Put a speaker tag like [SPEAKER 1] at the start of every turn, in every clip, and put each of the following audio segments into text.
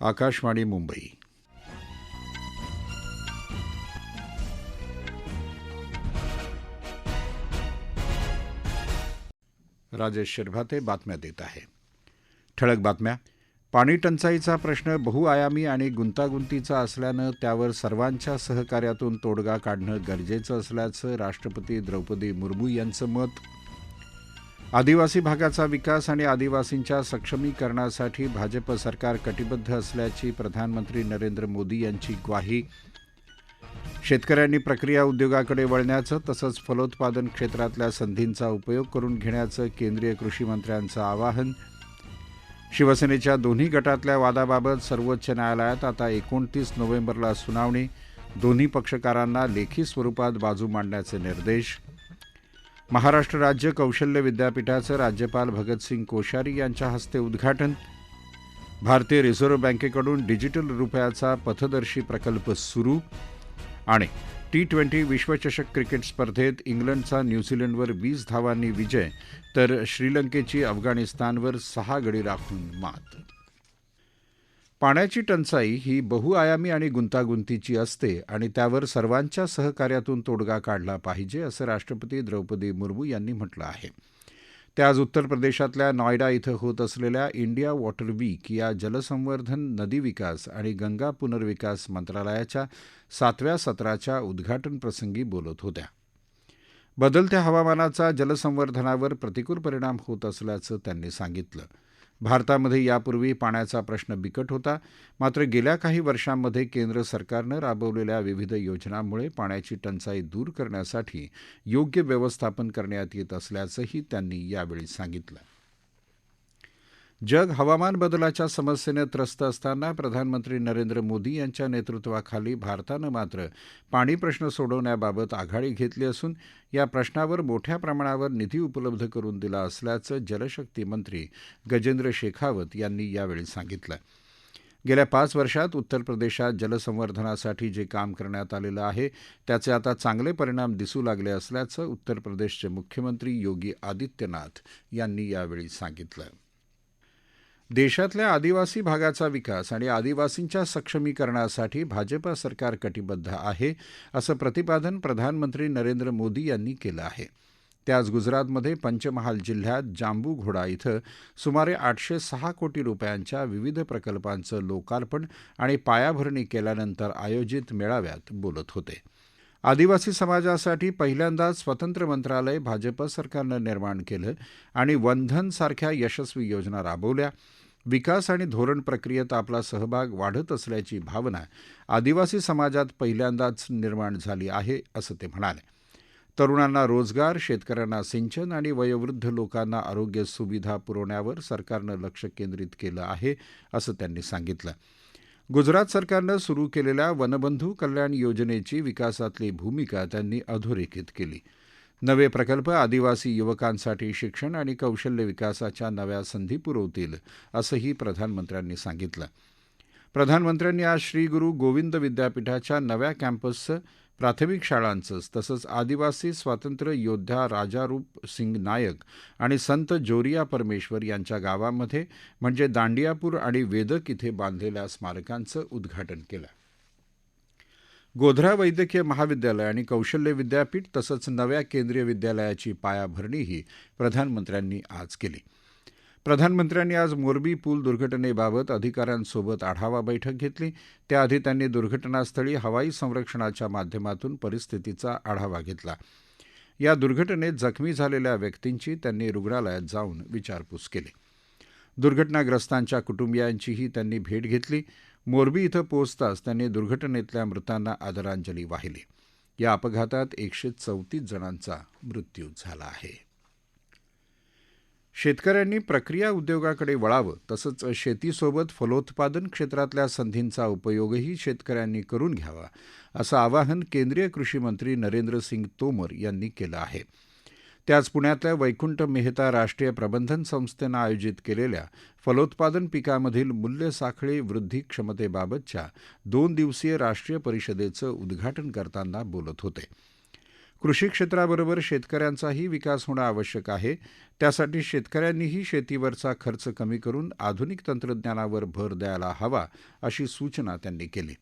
[SPEAKER 1] आकाशवाणी मुंबई. राजेश शिरभाते बातम्या देत आहे. ठळक बातम्या. पाणी टंचाईचा प्रश्न बहुआयामी आणि गुंतागुंतीचा असल्यानं त्यावर सर्वांच्या सहकार्यातून तोडगा काढणं गरजेचं असल्याचं राष्ट्रपती द्रौपदी मुर्मू यांचं मत. आदिवासी भागाचा विकास आणि आदिवासींच्या सक्षमीकरणासाठी भाजप सरकार कटिबद्ध असल्याची प्रधानमंत्री नरेंद्र मोदी यांची ग्वाही. शेतकऱ्यांनी प्रक्रिया उद्योगाकडे वळण्याचं तसंच फलोत्पादन क्षेत्रातल्या संधींचा उपयोग करून घेण्याचं केंद्रीय कृषी मंत्र्यांचं आवाहन. शिवसेनेच्या दोन्ही गटातल्या वादाबाबत सर्वोच्च न्यायालयात आता 29 नोव्हेंबरला सुनावणी. दोन्ही पक्षकारांना लेखी स्वरूपात बाजू मांडण्याचे निर्देश. महाराष्ट्र राज्य कौशल्य विद्यापीठाचं राज्यपाल भगतसिंग कोश्यारी यांच्या हस्ते उद्घाटन. भारतीय रिझर्व्ह बँकेकडून डिजिटल रुपयाचा पथदर्शी प्रकल्प सुरू. आणि T20 विश्वचषक क्रिकेट स्पर्धेत इंग्लंडचा न्यूझीलंडवर 20 धावांनी विजय तर श्रीलंकेची अफगाणिस्तानवर 6 गडी राखून मात. पाण्याची टंचाई ही बहुआयामी आणि गुंतागुंतीची असते आणि त्यावर सर्वांच्या सहकार्यातून तोडगा काढला पाहिजे असं राष्ट्रपती द्रौपदी मुर्मू यांनी म्हटलं आहे. ते आज उत्तर प्रदेशातल्या नॉयडा इथं होत असलेल्या इंडिया वॉटर वीक या जलसंवर्धन, नदी विकास आणि गंगा पुनर्विकास मंत्रालयाच्या 7व्या सत्राच्या उद्घाटनप्रसंगी बोलत होत्या. बदलत्या हवामानाचा जलसंवर्धनावर प्रतिकूल परिणाम होत असल्याचं त्यांनी सांगितलं. भारतामध्ये यापूर्वी पाण्याचा प्रश्न बिकट होता. मात्र गेल्या काही वर्षांमध्ये केंद्र सरकारनं राबवलेल्या विविध योजनांमुळे पाण्याची टंचाई दूर करण्यासाठी योग्य व्यवस्थापन करण्यात येत असल्याचंही त्यांनी यावेळी सांगितलं. जग हवामान बदलाच्या समस्येनं त्रस्त असताना प्रधानमंत्री नरेंद्र मोदी यांच्या नेतृत्वाखाली भारतानं मात्र पाणी प्रश्न सोडवण्याबाबत आघाडी घेतली असून या प्रश्नावर मोठ्या प्रमाणावर निधी उपलब्ध करून दिला असल्याचं जलशक्ती मंत्री गजेंद्र शेखावत यांनी यावेळी सांगितलं. गेल्या 5 वर्षात उत्तर प्रदेशात जलसंवर्धनासाठी जे काम करण्यात आलेलं आहे त्याचे आता चांगले परिणाम दिसू लागले असल्याचं उत्तर प्रदेशचे मुख्यमंत्री योगी आदित्यनाथ यांनी यावेळी सांगितलं. देशातल्या आदिवासी भागाचा विकास आणि आदिवासींच्या सक्षमीकरणासाठी भाजपा सरकार कटिबद्ध आहे असं प्रतिपादन प्रधानमंत्री नरेंद्र मोदी यांनी केलं आहे. ते आज गुजरातमध्ये पंचमहाल जिल्ह्यात जांबुघोडा इथं सुमारे 806 कोटी रुपयांच्या विविध प्रकल्पांचं लोकार्पण आणि पायाभरणी केल्यानंतर आयोजित मेळाव्यात बोलत होते. आदिवासी समाजासाठी पहिल्यांदाच स्वतंत्र मंत्रालय भाजप सरकारनं निर्माण केलं आणि वनधन सारख्या यशस्वी योजना राबवल्या. विकास आणि धोरण प्रक्रियेत आपला सहभाग वाढत असल्याची भावना आदिवासी समाजात पहिल्यांदाच निर्माण झाली आहे असं ते म्हणाले. तरुणांना रोजगार, शेतकऱ्यांना सिंचन आणि वयोवृद्ध लोकांना आरोग्य सुविधा पुरवण्यावर सरकारनं लक्ष केंद्रित केलं आहे असं त्यांनी सांगितलं. गुजरात सरकारनं सुरू केलेल्या वनबंधू कल्याण योजनेची विकासातली भूमिका त्यांनी अधोरेखित केली. नवे प्रकल्प आदिवासी युवकांसाठी शिक्षण आणि कौशल्य विकासाच्या नव्या संधी पुरवतील असंही प्रधानमंत्र्यांनी सांगितलं. प्रधानमंत्र्यांनी आज श्री गुरु गोविंद विद्यापीठाच्या नव्या कॅम्पसचं, प्राथमिक शाळांचं तसंच आदिवासी स्वातंत्र्य योद्धा राजारूप सिंग नायक आणि संत जोरिया परमेश्वर यांच्या गावांमध्ये म्हणजे दांडियापूर आणि वेदक इथे बांधलेल्या स्मारकांचं उद्घाटन केलं. गोध्रा वैद्यकीय महाविद्यालय आणि कौशल्य विद्यापीठ तसंच नव्या केंद्रीय विद्यालयाची पायाभरणीही प्रधानमंत्र्यांनी आज केली. प्रधानमंत्र्यांनी आज मोरबी पूल दुर्घटनेबाबत अधिकाऱ्यांसोबत आढावा बैठक घेतली. त्याआधी त्यांनी दुर्घटनास्थळी हवाई संरक्षणाच्या माध्यमातून परिस्थितीचा आढावा घेतला. या दुर्घटनेत जखमी झालेल्या व्यक्तींची त्यांनी रुग्णालयात जाऊन विचारपूस केली. दुर्घटनाग्रस्तांच्या कुटुंबियांचीही त्यांनी भेट घेतली. मोरबी इथं पोहोचताच त्यांनी दुर्घटनेतल्या मृतांना आदरांजली वाहिली. या अपघातात 134 जणांचा मृत्यू झाला आहे. शेतकऱ्यांनी प्रक्रिया उद्योगाकडे वळावं तसंच शेतीसोबत फलोत्पादन क्षेत्रातल्या संधींचा उपयोगही शेतकऱ्यांनी करून घ्यावा असं आवाहन केंद्रीय कृषी मंत्री नरेंद्र सिंग तोमर यांनी केलं आहे. ते आज पुण्यातल्या वैकुंठ मेहता राष्ट्रीय प्रबंधन संस्थेनं आयोजित केलेल्या फलोत्पादन पिकामधील मूल्य साखळी वृद्धी क्षमतेबाबतच्या 2 दिवसीय राष्ट्रीय परिषदेचं उद्घाटन करताना बोलत होते. कृषी क्षेत्राबरोबर शेतकऱ्यांचाही विकास होणं आवश्यक आहे. त्यासाठी शेतकऱ्यांनीही शेतीवरचा खर्च कमी करून आधुनिक तंत्रज्ञानावर भर द्यायला हवा, अशी सूचना त्यांनी केली.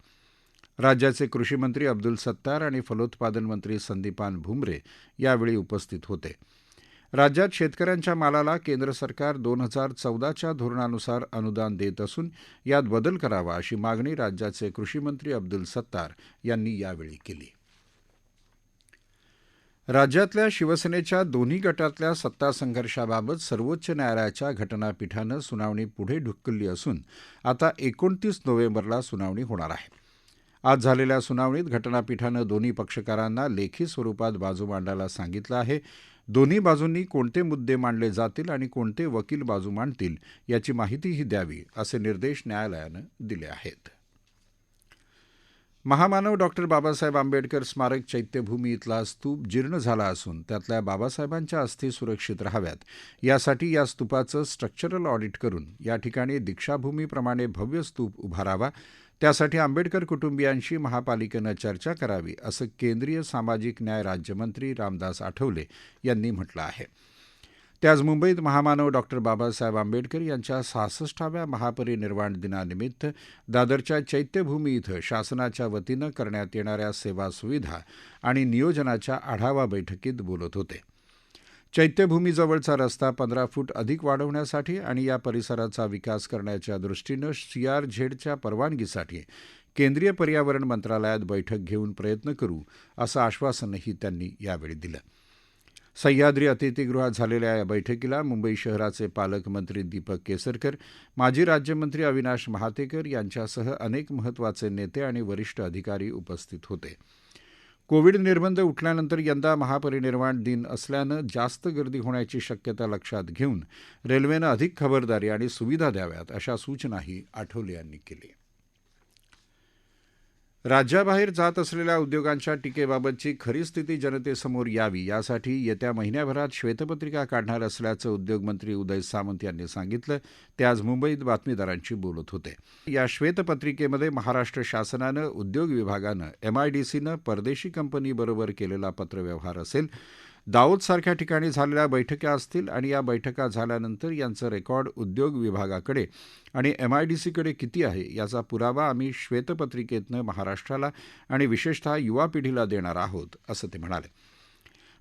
[SPEAKER 1] राज्याचे कृषी मंत्री अब्दुल सत्तार आणि फलोत्पादन मंत्री संदीपान भुमरे यावेळी उपस्थित होते. राज्यात शेतकऱ्यांच्या मालाला केंद्र सरकार 2014च्या धोरणानुसार अनुदान देत असून यात बदल करावा, अशी मागणी राज्याचे कृषी मंत्री अब्दुल सत्तार यांनी यावेळी केली. राज्यातल्या शिवसेनेच्या दोन्ही गटातल्या सत्ता संघर्षाबाबत सर्वोच्च न्यायालयाच्या घटनापीठानं सुनावणी पुढे ढुकलली असून आता 29 नोव्हेंबरला सुनावणी होणार आहे. आज झालेल्या सुनावणीत घटनापीठानं दोन्ही पक्षकारांना लेखी स्वरूपात बाजू मांडायला सांगितलं आहे. दोन्ही बाजूंनी कोणते मुद्दे मांडले जातील आणि कोणते वकील बाजू मांडतील याची माहितीही द्यावी, असे निर्देश न्यायालयानं दिले आहेत. महामानव डॉक्टर बाबासाहेब आंबेडकर स्मारक चैत्यभूमी इथला स्तूप जीर्ण झाला असून त्यातल्या बाबासाहेबांच्या अस्थी सुरक्षित राहाव्यात यासाठी या स्तूपाचं स्ट्रक्चरल ऑडिट करून या ठिकाणी दीक्षाभूमीप्रमाणे भव्य स्तूप उभारावा. त्यासाठी आंबेडकर कुटुंबियांशी महापालिकेनं चर्चा करावी, असं केंद्रीय सामाजिक न्याय राज्यमंत्री रामदास आठवले यांनी म्हटलं आहे. ते आज मुंबईत महामानव डॉक्टर बाबासाहेब आंबेडकर यांच्या 66व्या महापरिनिर्वाण दिनानिमित्त दादरच्या चैत्यभूमी इथं शासनाच्या वतीनं करण्यात येणाऱ्या सेवा सुविधा आणि नियोजनाच्या आढावा बैठकीत बोलत होते. चैत्यभूमीजवळचा रस्ता 15 फूट अधिक वाढवण्यासाठी आणि या परिसराचा विकास करण्याच्या दृष्टीनं CRZच्या परवानगीसाठी केंद्रीय पर्यावरण मंत्रालयात बैठक घेऊन प्रयत्न करू, असं आश्वासनही त्यांनी यावेळी दिलं. सह्याद्री अतिथीगृहात झालेल्या या बैठकीला मुंबई शहराचे पालकमंत्री दीपक केसरकर, माजी राज्यमंत्री अविनाश महातेकर यांच्यासह अनेक महत्त्वाचे नेते आणि वरिष्ठ अधिकारी उपस्थित होते. कोविड निर्बंध उठल्यानंतर यंदा महापरिनिर्वाण दिन असल्यानं जास्त गर्दी होण्याची शक्यता लक्षात घेऊन रेल्वेनं अधिक खबरदारी आणि सुविधा द्याव्यात, अशा सूचनाही आठवले यांनी केली. राज्याबाहेर जात असलेल्या उद्योगांच्या टीकेबाबतची खरी स्थिती जनतेसमोर यावी यासाठी येत्या महिन्याभरात श्वेतपत्रिका काढणार असल्याचं उद्योगमंत्री उदय सामंत यांनी सांगितलं. ते आज मुंबईत बातमीदारांशी बोलत होते. या श्वेतपत्रिकेमध्ये महाराष्ट्र शासनानं, उद्योग विभागानं, MIDCनं परदेशी कंपनीबरोबर केलेला पत्रव्यवहार असेल, दाऊदसारख्या ठिकाणी झालेल्या बैठका असतील आणि या बैठका झाल्यानंतर यांचं रेकॉर्ड उद्योग विभागाकडे आणि MIDCकडे किती आहे याचा पुरावा आम्ही श्वेतपत्रिकेतनं महाराष्ट्राला आणि विशेषतः युवा पिढीला देणार आहोत, असं ते म्हणाले.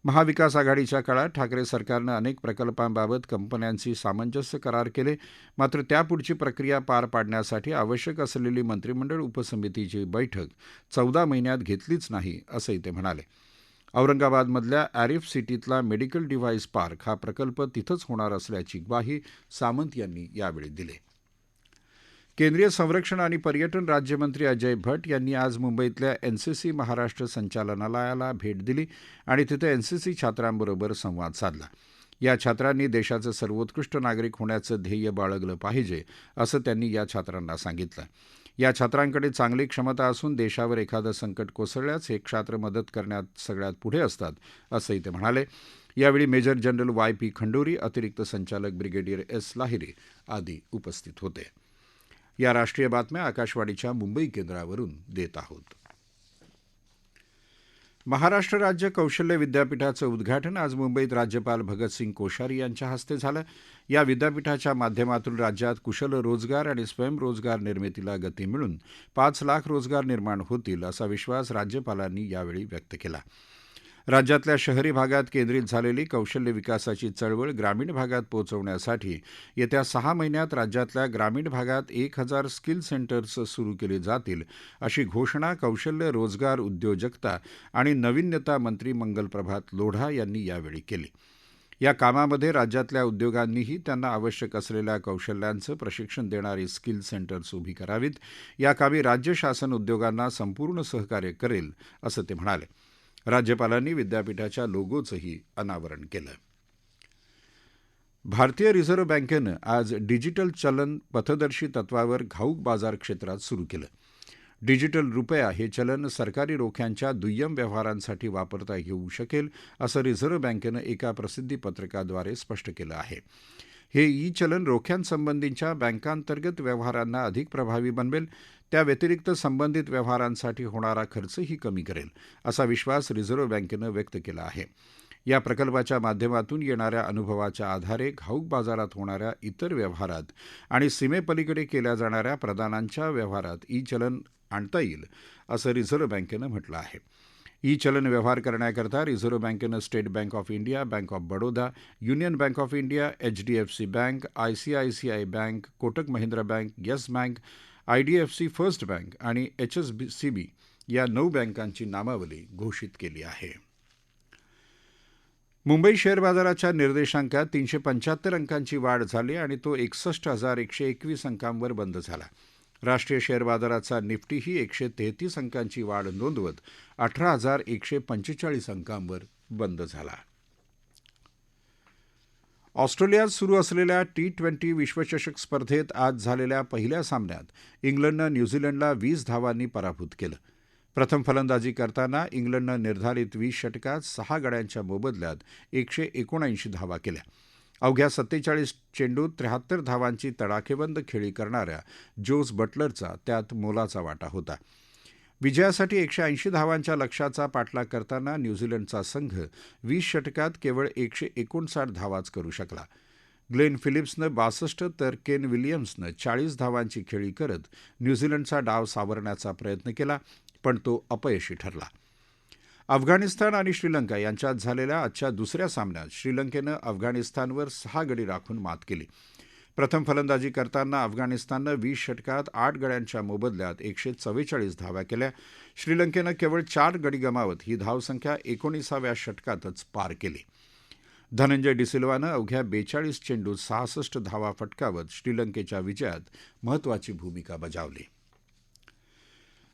[SPEAKER 1] महाविकास आघाडीच्या काळात ठाकरे सरकारनं अनेक प्रकल्पांबाबत कंपन्यांशी सामंजस्य करार केले. मात्र त्यापुढची प्रक्रिया पार पाडण्यासाठी आवश्यक असलेली मंत्रिमंडळ उपसमितीची बैठक 14 महिन्यात घेतलीच नाही, असंही ते म्हणाले. औरंगाबादमधल्या आरिफ सिटीतला मेडिकल डिव्हाइस पार्क हा प्रकल्प तिथंच होणार असल्याची ग्वाही सामंत यांनी यावेळी दिली. केंद्रीय संरक्षण आणि पर्यटन राज्यमंत्री अजय भट्ट यांनी आज मुंबईतल्या NCC महाराष्ट्र संचालनालयाला भेट दिली आणि तिथे NCC छात्रांबरोबर संवाद साधला. या छात्रांनी देशाचे सर्वोत्कृष्ट नागरिक होण्याचं ध्येय बाळगलं पाहिजे, असं त्यांनी या छात्रांना सांगितलं. या छात्रांकडे चांगली क्षमता असून देशावर एखादं संकट कोसळल्यास हे छात्र मदत करण्यात सगळ्यात पुढे असतात, असंही ते म्हणाले. यावेळी मेजर जनरल YP खंडोरी, अतिरिक्त संचालक ब्रिगेडियर S लाहिरी आदी उपस्थित होते. या राष्ट्रीय बातम्या आकाशवाणीच्या मुंबई केंद्रावरून देत आहोत. महाराष्ट्र राज्य कौशल्य विद्यापीठाचं उद्घाटन आज मुंबईत राज्यपाल भगतसिंग कोश्यारी यांच्या हस्ते झालं. या विद्यापीठाच्या माध्यमातून राज्यात कुशल रोजगार आणि स्वयंरोजगार निर्मितीला गती मिळून 5 लाख रोजगार निर्माण होतील, असा विश्वास राज्यपालांनी यावेळी व्यक्त केला. राज्यातल्या शहरी भागात केंद्रित झालेली कौशल्य विकासाची चळवळ ग्रामीण भागात पोहोचवण्यासाठी येत्या 6 महिन्यात राज्यातल्या ग्रामीण भागात 1000 स्किल सेंटर्स सुरू केली जातील, अशी घोषणा कौशल्य, रोजगार, उद्योजकता आणि नाविन्यता मंत्री मंगलप्रभात लोढा यांनी यावेळी केली. या कामामध्ये राज्यातल्या उद्योगांनीही त्यांना आवश्यक असलेल्या कौशल्यांचं प्रशिक्षण देणारी स्किल सेंटर्स उभी करावीत. या कामी राज्य शासन उद्योगांना संपूर्ण सहकार्य करेल, असं ते म्हणाले. राज्यपालांनी विद्यापीठाच्या लोगोचंही अनावरण केलं. भारतीय रिझर्व्ह बँकेनं आज डिजिटल चलन पथदर्शी तत्वावर घाऊक बाजार क्षेत्रात सुरू केलं. डिजिटल रुपया हे चलन सरकारी रोख्यांच्या दुय्यम व्यवहारांसाठी वापरता येऊ शकेल, असं रिझर्व्ह बँकेनं एका प्रसिद्धी पत्रकाद्वारे स्पष्ट केलं आहे. हे ई चलन रोख्यांसंबंधीच्या बँकांतर्गत व्यवहारांना अधिक प्रभावी बनवेल. त्या व्यतिरिक्त संबंधित व्यवहारांसाठी होणारा खर्चही कमी करेल, असा विश्वास रिझर्व्ह बँकेनं व्यक्त केला आहे. या प्रकल्पाच्या माध्यमातून येणाऱ्या अनुभवाच्या आधारे घाऊक बाजारात होणाऱ्या इतर व्यवहारात आणि सीमेपलीकडे केल्या जाणाऱ्या प्रदानांच्या व्यवहारात ई चलन आणता येईल, असं रिझर्व्ह बँकेनं म्हटलं आहे. ई चलन व्यवहार करण्याकरता रिझर्व्ह बँकेनं state bank of India, bank of Baroda, union bank of India, HDFC bank, ICICI bank, Kotak Mahindra bank, yes bank, IDFC first bank आणि HSBC या 9 बँकांची नामावली घोषित केली आहे. मुंबई शेअर बाजाराच्या निर्देशांकात 375 अंकांची वाढ झाली आणि तो 61,121 अंकांवर बंद झाला. राष्ट्रीय शेअर बाजाराचा निफ्टीही 133 अंकांची वाढ नोंदवत 18,145 अंकांवर बंद झाला. ऑस्ट्रेलियात सुरू असलेल्या T20 विश्वचषक स्पर्धेत आज झालेल्या पहिल्या सामन्यात इंग्लंडनं न्यूझीलंडला 20 धावांनी पराभूत केलं. प्रथम फलंदाजी करताना इंग्लंडनं निर्धारित 20 षटकात 6 गड्यांच्या मोबदल्यात 179 धावा केल्या. अवघ्या 47 चेंडूत 73 धावांची तडाखेबंद खेळी करणाऱ्या जोस बटलरचा त्यात मोलाचा वाटा होता. विजयासाठी 180 धावांच्या लक्ष्याचा पाठलाग करताना न्यूझीलंडचा संघ 20 षटकात केवळ 159 धावाच करू शकला. ग्लेन फिलिप्सनं 62 तर केन विलियम्सनं 40 धावांची खेळी करत न्यूझीलंडचा डाव सावरण्याचा प्रयत्न केला, पण तो अपयशी ठरला. अफगाणिस्तान आणि श्रीलंका यांच्यात झालेल्या आजच्या दुसऱ्या सामन्यात श्रीलंकेनं अफगाणिस्तानवर 6 गडी राखून मात केली. प्रथम फलंदाजी करताना अफगाणिस्ताननं 20 षटकात 8 गड्यांच्या मोबदल्यात 144 धावा केल्या. श्रीलंकेनं केवळ 4 गडी गमावत ही धावसंख्या 19व्या षटकातच पार केली. धनंजय डिसिल्वानं अवघ्या 42 चेंडूत 66 धावा फटकावत श्रीलंकेच्या विजयात महत्त्वाची भूमिका बजावली.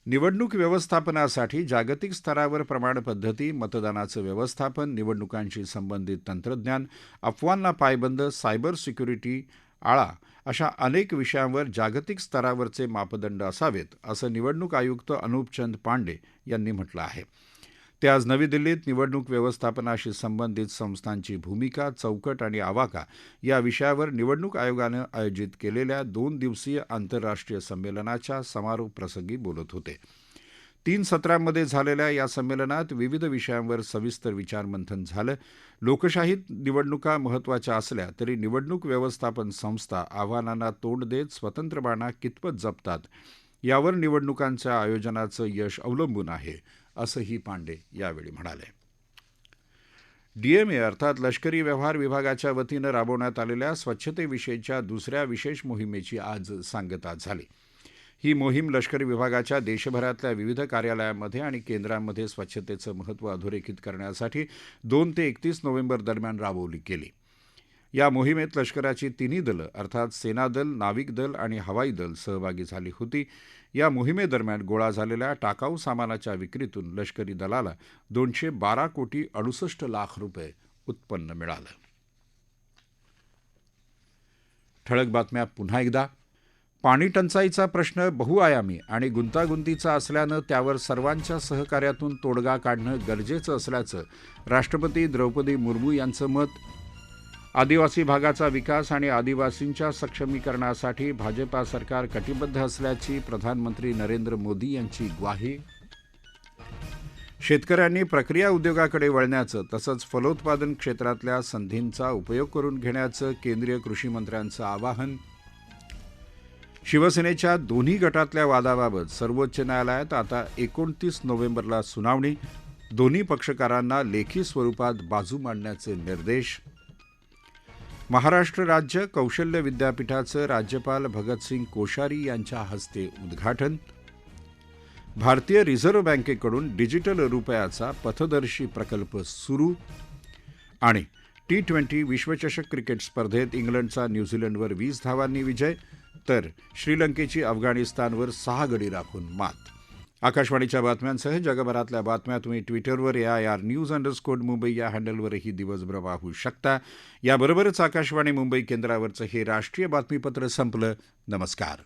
[SPEAKER 1] निवडणूक व्यवस्थापनासाठी जागतिक स्तरावर प्रमाणपद्धती, मतदानाचं व्यवस्थापन, निवडणुकांशी संबंधित तंत्रज्ञान, अफवांना पायबंद, सायबर सिक्युरिटी, आळा अशा अनेक विषयांवर जागतिक स्तरावरचे मापदंड असावेत, असं निवडणूक आयुक्त अनूप चंद पांडे यांनी म्हटलं आहे. ते आज नवी दिल्लीत निवडणूक व्यवस्थापनाशी संबंधित संस्थांची भूमिका, चौकट आणि आवाका या विषयावर निवडणूक आयोगानं आयोजित केलेल्या 2 दिवसीय आंतरराष्ट्रीय संमेलनाच्या समारोप प्रसंगी बोलत होते. 3 सत्रांमध्ये झालेल्या या संमेलनात विविध विषयांवर सविस्तर विचारमंथन झालं. लोकशाहीत निवडणुका महत्त्वाच्या असल्या तरी निवडणूक व्यवस्थापन संस्था आव्हानांना तोंड देत स्वतंत्रपणा कितपत जपतात यावर निवडणुकांच्या आयोजनाचं यश अवलंबून आहे, असंही पांडे यावेळी म्हणाले. DMA अर्थात लष्करी व्यवहार विभागाच्या वतीनं राबवण्यात आलेल्या स्वच्छतेविषयीच्या दुसऱ्या विशेष मोहिमेची आज सांगता झाली. ही मोहीम लष्करी विभागाच्या देशभरातल्या विविध कार्यालयांमध्ये आणि केंद्रांमध्ये स्वच्छतेचं महत्त्व अधोरेखित करण्यासाठी 2 ते 31 नोव्हेंबर दरम्यान राबवली गेली. या मोहिमेत लष्कराची 3 दलं अर्थात सेनादल, नाविक दल आणि हवाई दल सहभागी झाली होती. या मोहिमेदरम्यान गोळा झालेल्या टाकाऊ सामानाच्या विक्रीतून लष्करी दलाला 212 कोटी 68 लाख रुपये उत्पन्न मिळालं. ठळक बातम्या पुन्हा एकदा. पाणी टंचाईचा प्रश्न बहुआयामी आणि गुंतागुंतीचा असल्यानं त्यावर सर्वांच्या सहकार्यातून तोडगा काढणं गरजेचं असल्याचं राष्ट्रपती द्रौपदी मुर्मू यांचं मत. आदिवासी भागाचा विकास आणि आदिवासींच्या सक्षमीकरणासाठी भाजपा सरकार कटिबद्ध असल्याची प्रधानमंत्री नरेंद्र मोदी यांची ग्वाही. शेतकऱ्यांनी प्रक्रिया उद्योगाकडे वळण्याचं तसंच फलोत्पादन क्षेत्रातल्या संधींचा उपयोग करून घेण्याचं केंद्रीय कृषी मंत्र्यांचं आवाहन. शिवसेनेच्या दोन्ही गटातल्या वादाबाबत सर्वोच्च न्यायालयात आता 29 नोव्हेंबरला सुनावणी. दोन्ही पक्षकारांना लेखी स्वरूपात बाजू मांडण्याचे निर्देश. महाराष्ट्र राज्य कौशल्य विद्यापीठाचं राज्यपाल भगतसिंग कोश्यारी यांच्या हस्ते उद्घाटन. भारतीय रिझर्व्ह बँकेकडून डिजिटल रुपयाचा पथदर्शी प्रकल्प सुरू. आणि T20 विश्वचषक क्रिकेट स्पर्धेत इंग्लंडचा न्यूझीलंडवर 20 धावांनी विजय तर श्रीलंकेची अफगाणिस्तानवर 6 गडी राखून मात. आकाशवाणीच्या बातम्यांसह जगभरातल्या बातम्या तुम्ही ट्विटरवर AIRnews_मुंबई या हँडलवरही दिवसभर पाहू शकता. याबरोबरच आकाशवाणी मुंबई केंद्रावरचं हे राष्ट्रीय बातमीपत्र संपलं. नमस्कार.